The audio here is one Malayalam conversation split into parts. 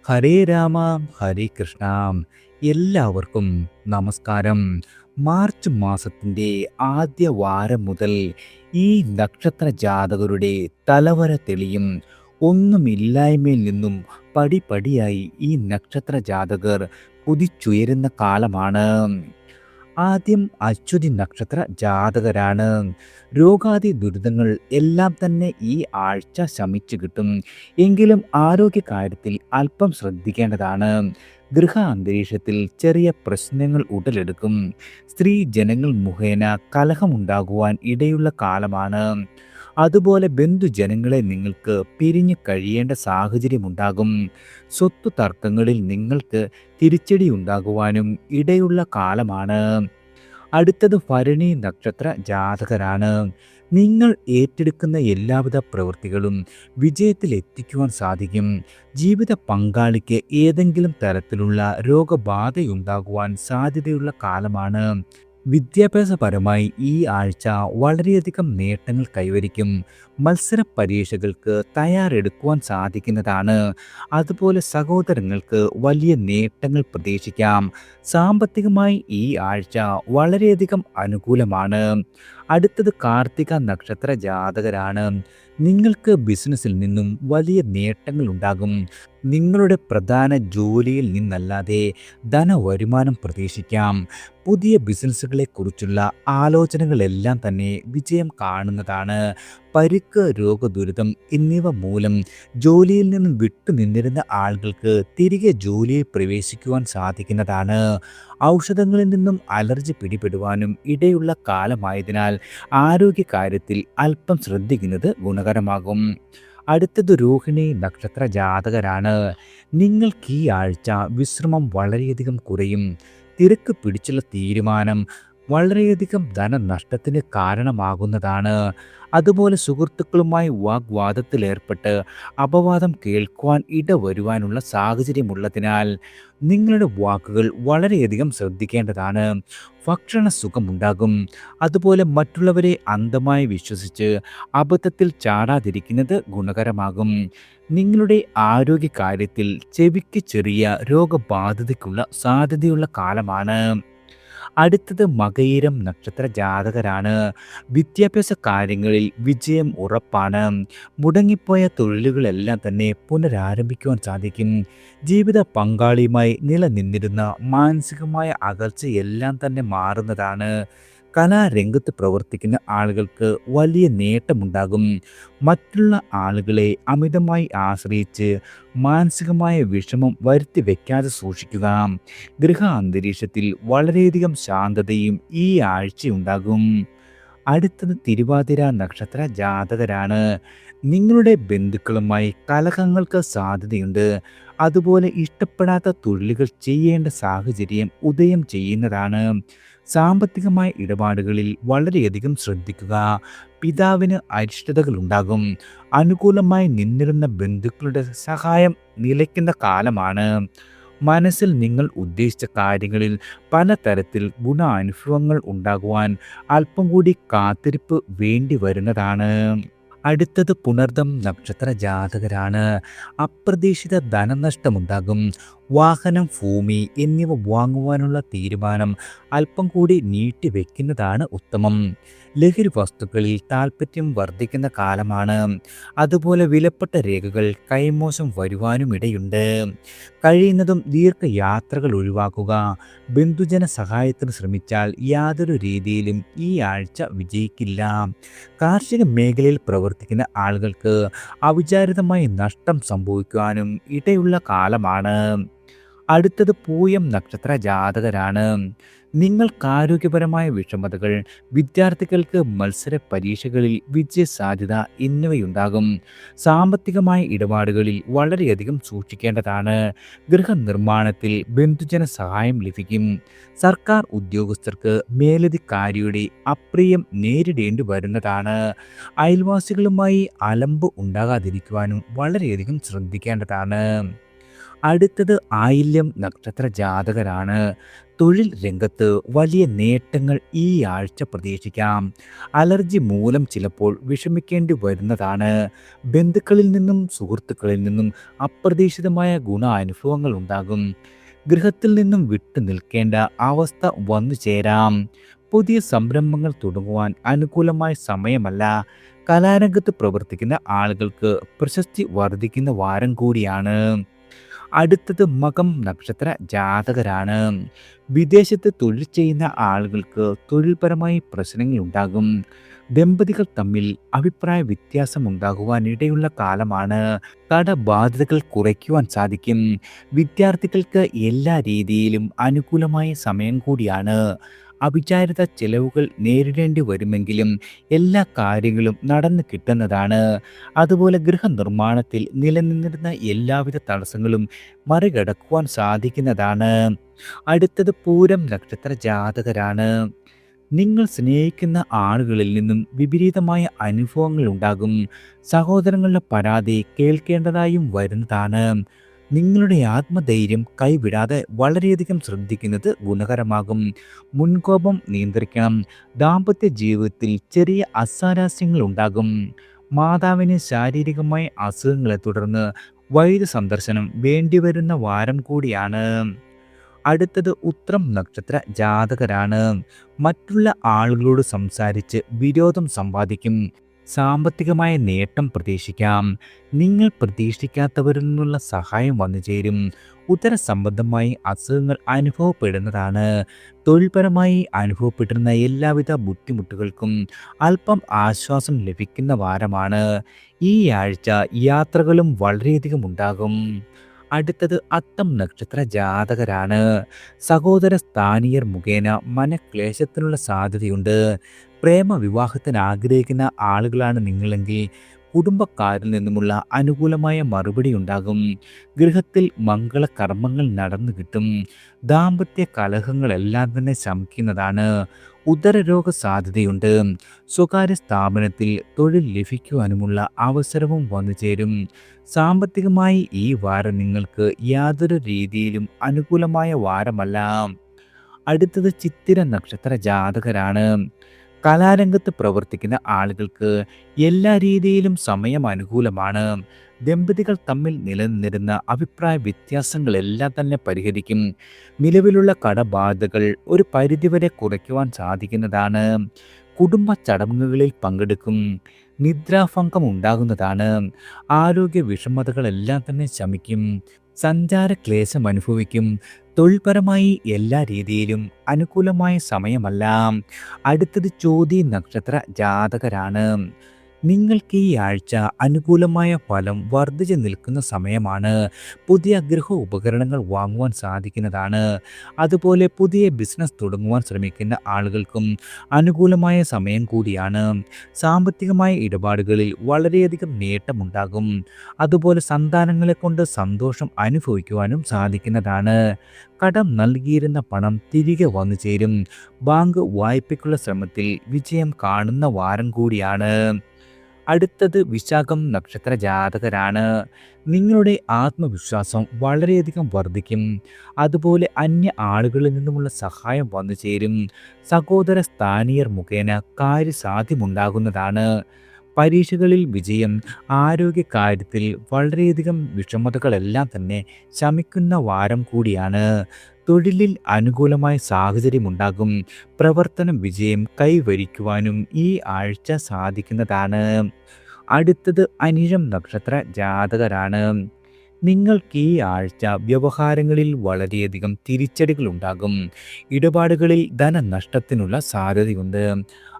ഹരേ രാമ ഹരേ കൃഷ്ണ. എല്ലാവർക്കും നമസ്കാരം. മാർച്ച് മാസത്തിൻ്റെ ആദ്യ വാരം മുതൽ ഈ നക്ഷത്ര ജാതകരുടെ തലവര തെളിയും. ഒന്നുമില്ലായ്മയിൽ നിന്നും പടിപടിയായി ഈ നക്ഷത്ര ജാതകർ കുതിച്ചുയരുന്ന കാലമാണ്. ആദ്യം അശ്വതി നക്ഷത്ര ജാതകരാണ്. രോഗാദി ദുരിതങ്ങൾ എല്ലാം തന്നെ ഈ ആഴ്ച ശമിച്ചു കിട്ടും. എങ്കിലും ആരോഗ്യകാര്യത്തിൽ അല്പം ശ്രദ്ധിക്കേണ്ടതാണ്. ഗൃഹ അന്തരീക്ഷത്തിൽ ചെറിയ പ്രശ്നങ്ങൾ ഉടലെടുക്കും. സ്ത്രീ ജനങ്ങൾ മുഖേന കലഹമുണ്ടാകുവാൻ ഇടയുള്ള കാലമാണ്. അതുപോലെ ബന്ധുജനങ്ങളെ നിങ്ങൾക്ക് പിരിഞ്ഞു കഴിയേണ്ട സാഹചര്യമുണ്ടാകും. സ്വത്ത് തർക്കങ്ങളിൽ നിങ്ങൾക്ക് തിരിച്ചടി ഉണ്ടാകുവാനും ഇടയുള്ള കാലമാണ്. അടുത്തത് ഭരണി നക്ഷത്ര ജാതകരാണ്. നിങ്ങൾ ഏറ്റെടുക്കുന്ന എല്ലാവിധ പ്രവൃത്തികളും വിജയത്തിൽ എത്തിക്കുവാൻ സാധിക്കും. ജീവിത പങ്കാളിക്ക് ഏതെങ്കിലും തരത്തിലുള്ള രോഗബാധയുണ്ടാകുവാൻ സാധ്യതയുള്ള കാലമാണ്. വിദ്യാഭ്യാസപരമായി ഈ ആഴ്ച വളരെയധികം നേട്ടങ്ങൾ കൈവരിക്കും. മത്സര പരീക്ഷകൾക്ക് തയ്യാറെടുക്കുവാൻ സാധിക്കുന്നതാണ്. അതുപോലെ സഹോദരങ്ങൾക്ക് വലിയ നേട്ടങ്ങൾ പ്രതീക്ഷിക്കാം. സാമ്പത്തികമായി ഈ ആഴ്ച വളരെയധികം അനുകൂലമാണ്. അടുത്തത് കാർത്തിക നക്ഷത്ര ജാതകരാണ്. നിങ്ങൾക്ക് ബിസിനസ്സിൽ നിന്നും വലിയ നേട്ടങ്ങൾ ഉണ്ടാകും. നിങ്ങളുടെ പ്രധാന ജോലിയിൽ നിന്നല്ലാതെ ധനവരുമാനം പ്രതീക്ഷിക്കാം. പുതിയ ബിസിനസ്സുകളെക്കുറിച്ചുള്ള ആലോചനകളെല്ലാം തന്നെ വിജയം കാണുന്നതാണ്. പരിക്ക്, രോഗദുരിതം എന്നിവ മൂലം ജോലിയിൽ നിന്നും വിട്ടുനിന്നിരുന്ന ആളുകൾക്ക് തിരികെ ജോലിയിൽ പ്രവേശിക്കുവാൻ സാധിക്കുന്നതാണ്. ഔഷധങ്ങളിൽ നിന്നും അലർജി പിടിപെടുവാനും ഇടയുള്ള കാലമായതിനാൽ ആരോഗ്യകാര്യത്തിൽ അല്പം ശ്രദ്ധിക്കുന്നത് ഗുണകരമാകും. അടുത്തത് രോഹിണി നക്ഷത്ര ജാതകരാണ്. നിങ്ങൾക്ക് ഈ ആഴ്ച വിശ്രമം വളരെയധികം കുറയും. തിരക്ക് പിടിച്ചുള്ള തീരുമാനം വളരെയധികം ധനനഷ്ടത്തിന് കാരണമാകുന്നതാണ്. അതുപോലെ സുഹൃത്തുക്കളുമായി വാഗ്വാദത്തിലേർപ്പെട്ട് അപവാദം കേൾക്കുവാൻ ഇടവരുവാനുള്ള സാഹചര്യമുള്ളതിനാൽ നിങ്ങളുടെ വാക്കുകൾ വളരെയധികം ശ്രദ്ധിക്കേണ്ടതാണ്. ഭക്ഷണ സുഖമുണ്ടാകും. അതുപോലെ മറ്റുള്ളവരെ അന്ധമായി വിശ്വസിച്ച് അബദ്ധത്തിൽ ചാടാതിരിക്കുന്നത് ഗുണകരമാകും. നിങ്ങളുടെ ആരോഗ്യകാര്യത്തിൽ ചെവിക്ക് ചെറിയ രോഗബാധിതയ്ക്കുള്ള സാധ്യതയുള്ള കാലമാണ്. അടുത്തത് മകയിരം നക്ഷത്ര ജാതകരാണ്. വിദ്യാഭ്യാസ കാര്യങ്ങളിൽ വിജയം ഉറപ്പാണ്. മുടങ്ങിപ്പോയ തൊഴിലുകളെല്ലാം തന്നെ പുനരാരംഭിക്കുവാൻ സാധിക്കും. ജീവിത പങ്കാളിയുമായി നിലനിന്നിരുന്ന മാനസികമായ അകൽച്ചയെല്ലാം തന്നെ മാറുന്നതാണ്. കലാരംഗത്ത് പ്രവർത്തിക്കുന്ന ആളുകൾക്ക് വലിയ നേട്ടമുണ്ടാകും. മറ്റുള്ള ആളുകളെ അമിതമായി ആശ്രയിച്ച് മാനസികമായ വിഷമം വരുത്തി വയ്ക്കാതെ സൂക്ഷിക്കുക. ഗൃഹ അന്തരീക്ഷത്തിൽ വളരെയധികം ശാന്തതയും ഈ ആഴ്ചയുണ്ടാകും. അടുത്തത് തിരുവാതിര നക്ഷത്ര ജാതകരാണ്. നിങ്ങളുടെ ബന്ധുക്കളുമായി കലഹങ്ങൾക്ക് സാധ്യതയുണ്ട്. അതുപോലെ ഇഷ്ടപ്പെടാത്ത തൊഴിലുകൾ ചെയ്യേണ്ട സാഹചര്യം ഉദയം ചെയ്യുന്നതാണ്. സാമ്പത്തികമായ ഇടപാടുകളിൽ വളരെയധികം ശ്രദ്ധിക്കുക. പിതാവിന് അരിഷ്ടതകളുണ്ടാകും. അനുകൂലമായി നിന്നിരുന്ന ബന്ധുക്കളുടെ സഹായം നിലയ്ക്കുന്ന കാലമാണ്. മനസ്സിൽ നിങ്ങൾ ഉദ്ദേശിച്ച കാര്യങ്ങളിൽ പലതരത്തിൽ ഗുണാനുഭവങ്ങൾ ഉണ്ടാകുവാൻ അല്പം കൂടി കാത്തിരിപ്പ് വേണ്ടി വരുന്നതാണ്. അടുത്തത് പുണർദം നക്ഷത്ര ജാതകരാണ്. അപ്രതീക്ഷിത ധനനഷ്ടമുണ്ടാകും. വാഹനം, ഭൂമി എന്നിവ വാങ്ങുവാനുള്ള തീരുമാനം അല്പം കൂടി നീട്ടിവെക്കുന്നതാണ് ഉത്തമം. ലഹരി വസ്തുക്കളിൽ താല്പര്യം വർദ്ധിക്കുന്ന കാലമാണ്. അതുപോലെ വിലപ്പെട്ട രേഖകൾ കൈമോശം വരുവാനും ഇടയുണ്ട്. കഴിയുന്നതും ദീർഘയാത്രകൾ ഒഴിവാക്കുക. ബന്ധുജന സഹായത്തിന് ശ്രമിച്ചാൽ യാതൊരു രീതിയിലും ഈ ആഴ്ച വിജയിക്കില്ല. കാർഷിക മേഖലയിൽ പ്രവർത്തിക്കുന്ന ആളുകൾക്ക് അവിചാരിതമായി നഷ്ടം സംഭവിക്കുവാനും ഇടയുള്ള കാലമാണ്. അടുത്തത് പൂയം നക്ഷത്ര ജാതകരാണ്. നിങ്ങൾക്ക് ആരോഗ്യപരമായ വിഷമതകൾ, വിദ്യാർത്ഥികൾക്ക് മത്സര പരീക്ഷകളിൽ വിജയസാധ്യത എന്നിവയുണ്ടാകും. സാമ്പത്തികമായ ഇടപാടുകളിൽ വളരെയധികം സൂക്ഷിക്കേണ്ടതാണ്. ഗൃഹനിർമ്മാണത്തിൽ ബന്ധുജന സഹായം ലഭിക്കും. സർക്കാർ ഉദ്യോഗസ്ഥർക്ക് മേലധികാരിയുടെ അപ്രിയം നേരിടേണ്ടി വരുന്നതാണ്. അയൽവാസികളുമായി അലമ്പ് ഉണ്ടാകാതിരിക്കുവാനും വളരെയധികം ശ്രദ്ധിക്കേണ്ടതാണ്. അടുത്തത് ആയില്യം നക്ഷത്ര ജാതകരാണ്. തൊഴിൽ രംഗത്ത് വലിയ നേട്ടങ്ങൾ ഈ ആഴ്ച പ്രതീക്ഷിക്കാം. അലർജി മൂലം ചിലപ്പോൾ വിഷമിക്കേണ്ടി വരുന്നതാണ്. ബന്ധുക്കളിൽ നിന്നും സുഹൃത്തുക്കളിൽ നിന്നും അപ്രതീക്ഷിതമായ അനുഭവങ്ങൾ ഉണ്ടാകും. ഗൃഹത്തിൽ നിന്നും വിട്ടു നിൽക്കേണ്ട അവസ്ഥ വന്നു ചേരാം. പുതിയ സംരംഭങ്ങൾ തുടങ്ങുവാൻ അനുകൂലമായ സമയമല്ല. കലാരംഗത്ത് പ്രവർത്തിക്കുന്ന ആളുകൾക്ക് പ്രശസ്തി വർദ്ധിക്കുന്ന വാരം കൂടിയാണ്. അടുത്തത് മകം നക്ഷത്ര ജാതകരാണ്. വിദേശത്ത് തൊഴിൽ ചെയ്യുന്ന ആളുകൾക്ക് തൊഴിൽപരമായി പ്രശ്നങ്ങൾ ഉണ്ടാകും. ദമ്പതികൾ തമ്മിൽ അഭിപ്രായ വ്യത്യാസം ഉണ്ടാകുവാനിടയുള്ള കാലമാണ്. കടബാധ്യതകൾ കുറയ്ക്കുവാൻ സാധിക്കും. വിദ്യാർത്ഥികൾക്ക് എല്ലാ രീതിയിലും അനുകൂലമായ സമയം കൂടിയാണ്. അവിചാരിത ചെലവുകൾ നേരിടേണ്ടി വരുമെങ്കിലും എല്ലാ കാര്യങ്ങളും നടന്നു കിട്ടുന്നതാണ്. അതുപോലെ ഗൃഹനിർമ്മാണത്തിൽ നിലനിന്നിരുന്ന എല്ലാവിധ തടസ്സങ്ങളും മറികടക്കുവാൻ സാധിക്കുന്നതാണ്. അടുത്തത് പൂരം നക്ഷത്ര ജാതകരാണ്. നിങ്ങൾ സ്നേഹിക്കുന്ന ആളുകളിൽ നിന്നും വിപരീതമായ അനുഭവങ്ങൾ ഉണ്ടാകും. സഹോദരങ്ങളുടെ പരാതി കേൾക്കേണ്ടതായും വരുന്നതാണ്. നിങ്ങളുടെ ആത്മധൈര്യം കൈവിടാതെ വളരെയധികം ശ്രദ്ധിക്കുന്നത് ഗുണകരമാകും. മുൻകോപം നിയന്ത്രിക്കണം. ദാമ്പത്യ ജീവിതത്തിൽ ചെറിയ അസ്വാരസ്യങ്ങൾ ഉണ്ടാകും. മാതാവിന് ശാരീരികമായ അസുഖങ്ങളെ തുടർന്ന് വൈദ്യ സന്ദർശനം വേണ്ടിവരുന്ന വാരം കൂടിയാണ്. അടുത്തത് ഉത്രം നക്ഷത്ര ജാതകരാണ്. മറ്റുള്ള ആളുകളോട് സംസാരിച്ച് വിരോധം സമ്പാദിക്കും. സാമ്പത്തികമായ നേട്ടം പ്രതീക്ഷിക്കാം. നിങ്ങൾ പ്രതീക്ഷിക്കാത്തവരിൽ നിന്നുള്ള സഹായം വന്നു ചേരും. ഉദരസംബന്ധമായി അസുഖങ്ങൾ അനുഭവപ്പെടുന്നതാണ്. തൊഴിൽപരമായി അനുഭവപ്പെട്ടിരുന്ന എല്ലാവിധ ബുദ്ധിമുട്ടുകൾക്കും അല്പം ആശ്വാസം ലഭിക്കുന്ന വാരമാണ്. ഈ ആഴ്ച യാത്രകളും വളരെയധികം ഉണ്ടാകും. അടുത്തത് അത്തം നക്ഷത്ര ജാതകരാണ്. സഹോദര സ്ഥാനീയർ മുഖേന മനക്ലേശത്തിനുള്ള സാധ്യതയുണ്ട്. വിവാഹത്തിന് ആഗ്രഹിക്കുന്ന ആളുകളാണ് നിങ്ങളെങ്കിൽ കുടുംബക്കാരിൽ നിന്നുമുള്ള അനുകൂലമായ മറുപടി ഉണ്ടാകും. ഗൃഹത്തിൽ മംഗളകർമ്മങ്ങൾ നടന്നു കിട്ടും. ദാമ്പത്യ കലഹങ്ങളെല്ലാം തന്നെ ശമിക്കുന്നതാണ്. ഉദരരോഗ സാധ്യതയുണ്ട്. സ്വകാര്യ സ്ഥാപനത്തിൽ തൊഴിൽ ലഭിക്കുവാനുമുള്ള അവസരവും വന്നു ചേരും. സാമ്പത്തികമായി ഈ വാരം നിങ്ങൾക്ക് യാതൊരു രീതിയിലും അനുകൂലമായ വാരമല്ല. അടുത്തത് ചിത്തിര നക്ഷത്ര ജാതകരാണ്. കലാരംഗത്ത് പ്രവർത്തിക്കുന്ന ആളുകൾക്ക് എല്ലാ രീതിയിലും സമയം അനുകൂലമാണ്. ദമ്പതികൾ തമ്മിൽ നിലനിന്നിരുന്ന അഭിപ്രായ വ്യത്യാസങ്ങളെല്ലാം തന്നെ പരിഹരിക്കും. നിലവിലുള്ള കടബാധ്യതകൾ ഒരു പരിധിവരെ കുറയ്ക്കുവാൻ സാധിക്കുന്നതാണ്. കുടുംബ ചടങ്ങുകളിൽ പങ്കെടുക്കും. നിദ്രാഭംഗം ഉണ്ടാകുന്നതാണ്. ആരോഗ്യ വിഷമതകളെല്ലാം തന്നെ ശമിക്കും. സഞ്ചാര ക്ലേശം അനുഭവിക്കും. തൊഴിൽപരമായി എല്ലാ രീതിയിലും അനുകൂലമായ സമയമല്ല. അടുത്തത് ചോതി നക്ഷത്ര ജാതകരാണ്. നിങ്ങൾക്ക് ഈ ആഴ്ച അനുകൂലമായ ഫലം വർദ്ധിച്ചു നിൽക്കുന്ന സമയമാണ്. പുതിയ ഗൃഹ ഉപകരണങ്ങൾ വാങ്ങുവാൻ സാധിക്കുന്നതാണ്. അതുപോലെ പുതിയ ബിസിനസ് തുടങ്ങുവാൻ ശ്രമിക്കുന്ന ആളുകൾക്കും അനുകൂലമായ സമയം കൂടിയാണ്. സാമ്പത്തികമായ ഇടപാടുകളിൽ വളരെയധികം നേട്ടമുണ്ടാകും. അതുപോലെ സന്താനങ്ങളെ കൊണ്ട് സന്തോഷം അനുഭവിക്കുവാനും സാധിക്കുന്നതാണ്. കടം നൽകിയിരുന്ന പണം തിരികെ വന്നു ചേരും. ബാങ്ക് വായ്പയ്ക്കുള്ള ശ്രമത്തിൽ വിജയം കാണുന്ന വാരം കൂടിയാണ്. അടുത്തത് വിശാഖം നക്ഷത്ര ജാതകരാണ്. നിങ്ങളുടെ ആത്മവിശ്വാസം വളരെയധികം വർദ്ധിക്കും. അതുപോലെ അന്യ ആളുകളിൽ നിന്നുമുള്ള സഹായം വന്നു ചേരും. സഹോദര സ്ഥാനീയർ മുഖേന കാര്യസാധ്യമുണ്ടാകുന്നതാണ്. പരീക്ഷകളിൽ വിജയം. ആരോഗ്യകാര്യത്തിൽ വളരെയധികം വിഷമതകളെല്ലാം തന്നെ ശമിക്കുന്ന വാരം കൂടിയാണ്. തൊഴിലിൽ അനുകൂലമായ സാഹചര്യമുണ്ടാകും. പ്രവർത്തനം വിജയം കൈവരിക്കുവാനും ഈ ആഴ്ച സാധിക്കുന്നതാണ്. അടുത്തത് അനിഴം നക്ഷത്ര ജാതകരാണ്. നിങ്ങൾക്ക് ഈ ആഴ്ച വ്യവഹാരങ്ങളിൽ വളരെയധികം തിരിച്ചടികൾ ഉണ്ടാകും. ഇടപാടുകളിൽ ധനനഷ്ടത്തിനുള്ള സാധ്യതയുണ്ട്.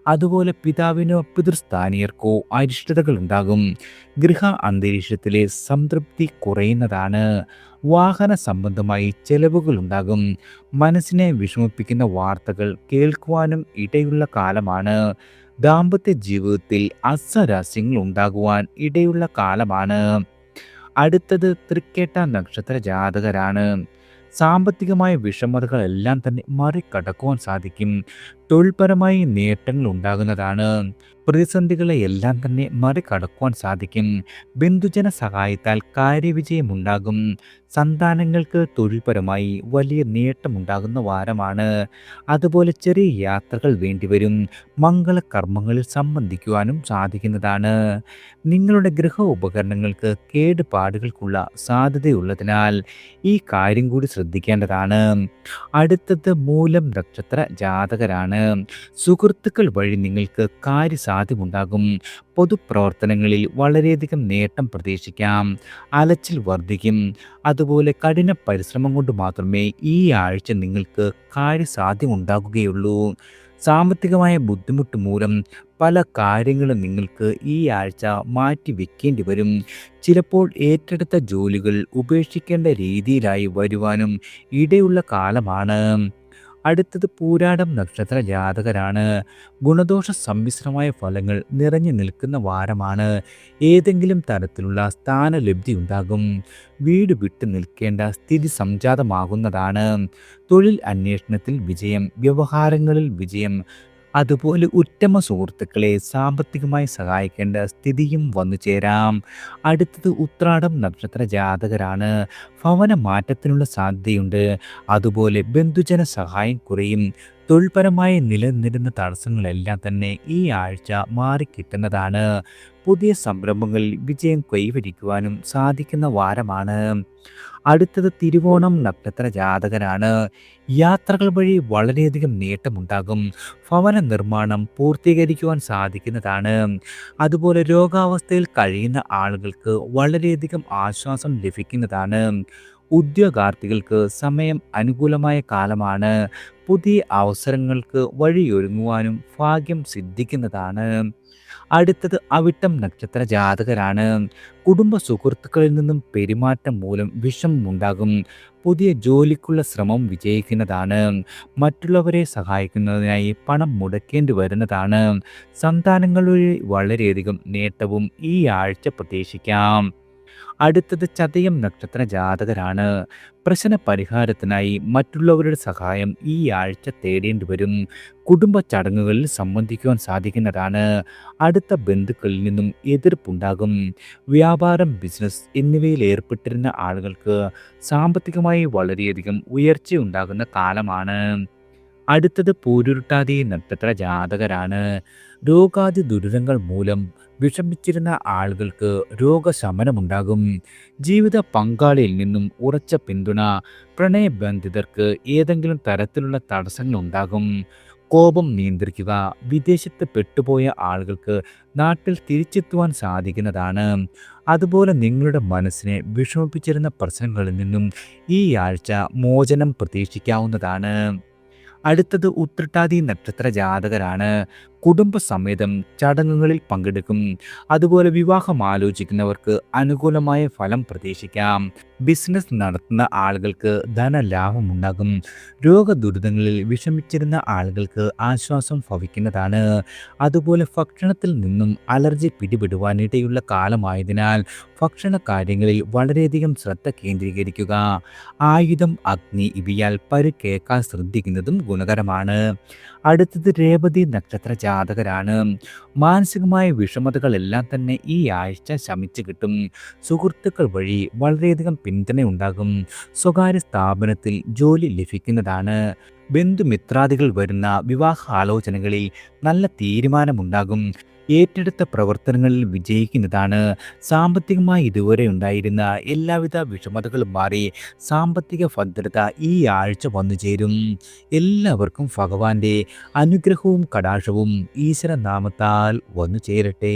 അതുപോലെ പിതാവിനോ പിതൃസ്ഥാനീയർക്കോ അരിഷ്ടതകൾ ഉണ്ടാകും. ഗൃഹ അന്തരീക്ഷത്തിലെ സംതൃപ്തി കുറയുന്നതാണ്. വാഹന സംബന്ധമായി ചെലവുകൾ ഉണ്ടാകും. മനസ്സിനെ വിഷമിപ്പിക്കുന്ന വാർത്തകൾ കേൾക്കുവാനും ഇടയുള്ള കാലമാണ്. ദാമ്പത്യ ജീവിതത്തിൽ അസ്വാരസ്യങ്ങൾ ഉണ്ടാകുവാൻ ഇടയുള്ള കാലമാണ്. അടുത്തത് തൃക്കേട്ട നക്ഷത്ര ജാതകരാണ്. സാമ്പത്തികമായ വിഷമതകളെല്ലാം തന്നെ മറികടക്കുവാൻ സാധിക്കും. തൊഴിൽപരമായി നേട്ടങ്ങൾ ഉണ്ടാകുന്നതാണ്. പ്രതിസന്ധികളെ എല്ലാം തന്നെ മറികടക്കുവാൻ സാധിക്കും. ബന്ധുജന സഹായത്താൽ കാര്യവിജയമുണ്ടാകും. സന്താനങ്ങൾക്ക് തൊഴിൽപരമായി വലിയ നേട്ടമുണ്ടാകുന്ന വാരമാണ്. അതുപോലെ ചെറിയ യാത്രകൾ വേണ്ടിവരും. മംഗളകർമ്മങ്ങളിൽ സംബന്ധിക്കുവാനും സാധിക്കുന്നതാണ്. നിങ്ങളുടെ ഗൃഹ ഉപകരണങ്ങൾക്ക് കേടുപാടുകൾക്കുള്ള സാധ്യതയുള്ളതിനാൽ ഈ കാര്യം കൂടി ശ്രദ്ധിക്കേണ്ടതാണ്. അടുത്തത് മൂലം നക്ഷത്ര ജാതകരാണ്. സുഹൃത്തുക്കൾ വഴി നിങ്ങൾക്ക് കാര്യസാധ്യമുണ്ടാകും. പൊതുപ്രവർത്തനങ്ങളിൽ വളരെയധികം നേട്ടം പ്രതീക്ഷിക്കാം. അലച്ചിൽ വർദ്ധിക്കും. അതുപോലെ കഠിന പരിശ്രമം കൊണ്ട് മാത്രമേ ഈ ആഴ്ച നിങ്ങൾക്ക് കാര്യസാധ്യമുണ്ടാകുകയുള്ളൂ. സാമ്പത്തികമായ ബുദ്ധിമുട്ട് മൂലം പല കാര്യങ്ങളും നിങ്ങൾക്ക് ഈ ആഴ്ച മാറ്റി വെക്കേണ്ടി വരും. ചിലപ്പോൾ ഏറ്റെടുത്ത ജോലികൾ ഉപേക്ഷിക്കേണ്ട രീതിയിലായി വരുവാനും ഇടയുള്ള കാലമാണ്. അടുത്തത് പൂരാടം നക്ഷത്ര ജാതകരാണ്. ഗുണദോഷ സമ്മിശ്രമായ ഫലങ്ങൾ നിറഞ്ഞു നിൽക്കുന്ന വാരമാണ്. ഏതെങ്കിലും തരത്തിലുള്ള സ്ഥാനലബ്ധി ഉണ്ടാകും. വീട് വിട്ടു നിൽക്കേണ്ട സ്ഥിതി സംജാതമാകുന്നതാണ്. തൊഴിൽ അന്വേഷണത്തിൽ വിജയം, വ്യവഹാരങ്ങളിൽ വിജയം, അതുപോലെ ഉറ്റമ സുഹൃത്തുക്കളെ സാമ്പത്തികമായി സഹായിക്കേണ്ട സ്ഥിതിയും വന്നു ചേരാം. അടുത്തത് ഉത്രാടം നക്ഷത്ര ജാതകരാണ്. ഭവന മാറ്റത്തിനുള്ള സാധ്യതയുണ്ട്. അതുപോലെ ബന്ധുജന സഹായം കുറയും. തൊഴിൽപരമായി നിലനിന്നിരുന്ന തടസ്സങ്ങളെല്ലാം തന്നെ ഈ ആഴ്ച മാറിക്കിട്ടുന്നതാണ്. പുതിയ സംരംഭങ്ങളിൽ വിജയം കൈവരിക്കുവാനും സാധിക്കുന്ന വാരമാണ്. അടുത്തത് തിരുവോണം നക്ഷത്ര ജാതകരാണ്. യാത്രകൾ വഴി വളരെയധികം നേട്ടമുണ്ടാകും. ഭവന നിർമ്മാണം പൂർത്തീകരിക്കുവാൻ സാധിക്കുന്നതാണ്. അതുപോലെ രോഗാവസ്ഥയിൽ കഴിയുന്ന ആളുകൾക്ക് വളരെയധികം ആശ്വാസം ലഭിക്കുന്നതാണ്. ഉദ്യോഗാർത്ഥികൾക്ക് സമയം അനുകൂലമായ കാലമാണ്. പുതിയ അവസരങ്ങൾക്ക് വഴിയൊരുങ്ങുവാനും ഭാഗ്യം സിദ്ധിക്കുന്നതാണ്. അടുത്തത് അവിട്ടം നക്ഷത്ര ജാതകരാണ്. കുടുംബ സുഹൃത്തുക്കളിൽ നിന്നും പെരുമാറ്റം മൂലം വിഷമമുണ്ടാകും. പുതിയ ജോലിക്കുള്ള ശ്രമം വിജയിക്കുന്നതാണ്. മറ്റുള്ളവരെ സഹായിക്കുന്നതിനായി പണം മുടക്കേണ്ടി വരുന്നതാണ്. സന്താനങ്ങൾ വഴി വളരെയധികം നേട്ടവും ഈ ആഴ്ച പ്രതീക്ഷിക്കാം. അടുത്തത് ചതയം നക്ഷത്ര ജാതകരാണ്. പ്രശ്ന പരിഹാരത്തിനായി മറ്റുള്ളവരുടെ സഹായം ഈ ആഴ്ച തേടേണ്ടി വരും. കുടുംബ ചടങ്ങുകളിൽ സംബന്ധിക്കുവാൻ സാധിക്കുന്നതാണ്. അടുത്ത ബന്ധുക്കളിൽ നിന്നും എതിർപ്പുണ്ടാകും. വ്യാപാരം, ബിസിനസ് എന്നിവയിൽ ഏർപ്പെട്ടിരുന്ന ആളുകൾക്ക് സാമ്പത്തികമായി വളരെയധികം ഉയർച്ചയുണ്ടാകുന്ന കാലമാണ്. അടുത്തത് പൂരുരുട്ടാതി നക്ഷത്ര ജാതകരാണ്. രോഗാദി ദുരിതങ്ങൾ മൂലം വിഷമിച്ചിരുന്ന ആളുകൾക്ക് രോഗശമനമുണ്ടാകും. ജീവിത പങ്കാളിയിൽ നിന്നും ഉറച്ച പിന്തുണ. പ്രണയബന്ധിതർക്ക് ഏതെങ്കിലും തരത്തിലുള്ള തടസ്സങ്ങൾ ഉണ്ടാകും. കോപം നിയന്ത്രിക്കുക. വിദേശത്ത് പെട്ടുപോയ ആളുകൾക്ക് നാട്ടിൽ തിരിച്ചെത്തുവാൻ സാധിക്കുന്നതാണ്. അതുപോലെ നിങ്ങളുടെ മനസ്സിനെ വിഷമിപ്പിച്ചിരുന്ന പ്രശ്നങ്ങളിൽ നിന്നും ഈ ആഴ്ച മോചനം പ്രതീക്ഷിക്കാവുന്നതാണ്. അടുത്തത് ഉത്രട്ടാതി നക്ഷത്ര ജാതകരാണ്. കുടുംബസമേതം ചടങ്ങുകളിൽ പങ്കെടുക്കും. അതുപോലെ വിവാഹം ആലോചിക്കുന്നവർക്ക് അനുകൂലമായ ഫലം പ്രതീക്ഷിക്കാം. ബിസിനസ് നടത്തുന്ന ആളുകൾക്ക് ധനലാഭമുണ്ടാകും. രോഗദുരിതങ്ങളിൽ വിഷമിച്ചിരുന്ന ആളുകൾക്ക് ആശ്വാസം ഭവിക്കുന്നതാണ്. അതുപോലെ ഭക്ഷണത്തിൽ നിന്നും അലർജി പിടിപെടുവാനിടയുള്ള കാലമായതിനാൽ ഭക്ഷണ കാര്യങ്ങളിൽ വളരെയധികം ശ്രദ്ധ കേന്ദ്രീകരിക്കുക. ആയുധം, അഗ്നി ഇവയാൽ പരുക്കേക്കാൻ ശ്രദ്ധിക്കുന്നതും ഗുണകരമാണ്. അടുത്തത് രേവതി നക്ഷത്ര ജാതകരാണ്. മാനസികമായ വിഷമതകളെല്ലാം തന്നെ ഈ ആഴ്ച ശമിച്ചു കിട്ടും. സുഹൃത്തുക്കൾ വഴി വളരെയധികം പിന്തുണയുണ്ടാകും. സ്വകാര്യ സ്ഥാപനത്തിൽ ജോലി ലഭിക്കുന്നതാണ്. ബന്ധുമിത്രാദികൾ വരുന്ന വിവാഹ ആലോചനകളിൽ നല്ല തീരുമാനമുണ്ടാകും. ഏറ്റെടുത്ത പ്രവർത്തനങ്ങളിൽ വിജയിക്കുന്നതാണ്. സാമ്പത്തികമായി ഇതുവരെ ഉണ്ടായിരുന്ന എല്ലാവിധ വിഷമതകളും മാറി സാമ്പത്തിക ഭദ്രത ഈ ആഴ്ച വന്നു ചേരും. എല്ലാവർക്കും ഭഗവാന്റെ അനുഗ്രഹവും കടാക്ഷവും ഈശ്വര നാമത്താൽ വന്നു ചേരട്ടെ.